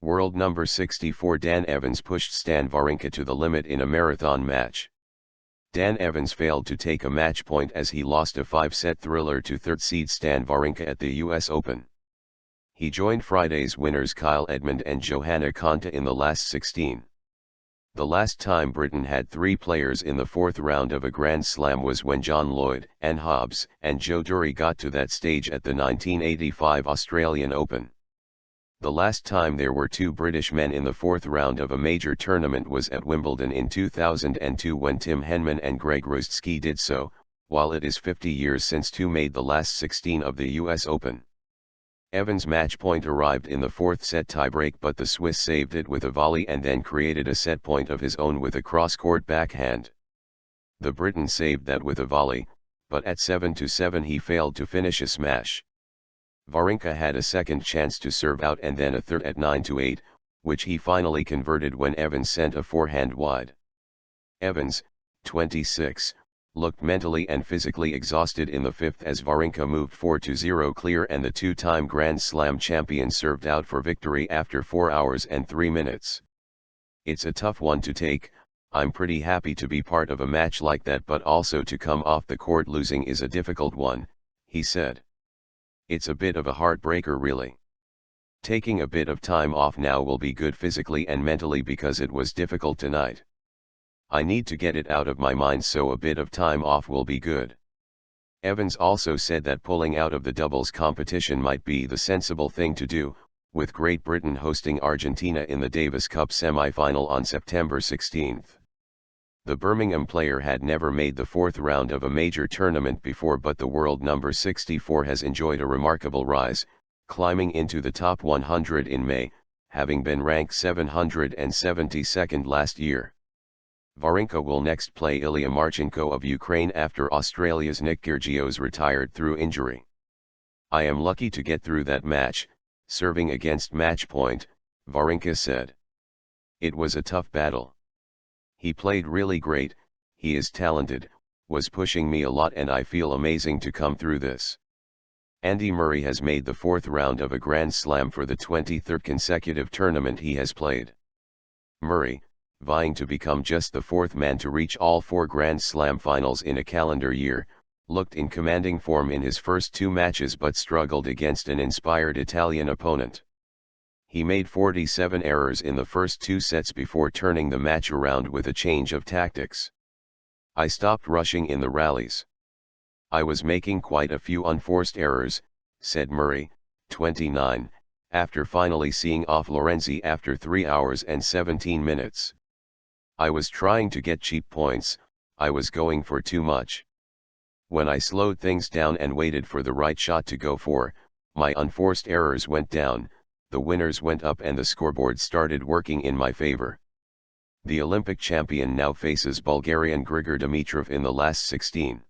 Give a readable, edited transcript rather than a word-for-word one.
World number 64 Dan Evans pushed Stan Wawrinka to the limit in a marathon match. Dan Evans failed to take a match point as he lost a 5-set thriller to third seed Stan Wawrinka at the US Open. He joined Friday's winners Edmund and Johanna Konta in the last 16. The last time Britain had 3 players in the 4th round of a Grand Slam was when John Lloyd and Hobbs and Jo Durie got to that stage at the 1985 Australian Open. The last time there were 2 British men in the 4th round of a major tournament was at Wimbledon in 2002 when Tim Henman and Greg Rustski did so, while it is 50 years since 2 made the last 16 of the US Open. Evans' match point arrived in the 4th set tiebreak, but the Swiss saved it with a volley and then created a set point of his own with a cross-court backhand. The Briton saved that with a volley, but at 7-7 he failed to finish a smash. Wawrinka had a second chance to serve out and then a third at 9-8, which he finally converted when Evans sent a forehand wide. Evans, 26, looked mentally and physically exhausted in the 5th as Wawrinka moved 4-0 clear and the 2-time Grand Slam champion served out for victory after 4 hours and 3 minutes. "It's a tough one to take. I'm pretty happy to be part of a match like that, but also to come off the court losing is a difficult one," he said. "It's a bit of a heartbreaker really. Taking a bit of time off now will be good physically and mentally because it was difficult tonight. I need to get it out of my mind, so a bit of time off will be good." Evans also said that pulling out of the doubles competition might be the sensible thing to do, with Great Britain hosting Argentina in the Davis Cup semi-final on September 16. The Birmingham player had never made the 4th round of a major tournament before, but the world number 64 has enjoyed a remarkable rise, climbing into the top 100 in May, having been ranked 772nd last year. Wawrinka will next play Ilya Marchenko of Ukraine after Australia's Nick Kyrgios retired through injury. "I am lucky to get through that match, serving against match point," Wawrinka said. "It was a tough battle. He played really great, he is talented, was pushing me a lot, and I feel amazing to come through this." Andy Murray has made the 4th round of a Grand Slam for the 23rd consecutive tournament he has played. Murray, vying to become just the 4th man to reach all 4 Grand Slam finals in a calendar year, looked in commanding form in his first 2 matches but struggled against an inspired Italian opponent. He made 47 errors in the first 2 sets before turning the match around with a change of tactics. "I stopped rushing in the rallies. I was making quite a few unforced errors," said Murray, 29, after finally seeing off Lorenzi after 3 hours and 17 minutes. "I was trying to get cheap points, I was going for too much. When I slowed things down and waited for the right shot to go for, my unforced errors went down, the winners went up and the scoreboard started working in my favor." The Olympic champion now faces Bulgarian Grigor Dimitrov in the last 16.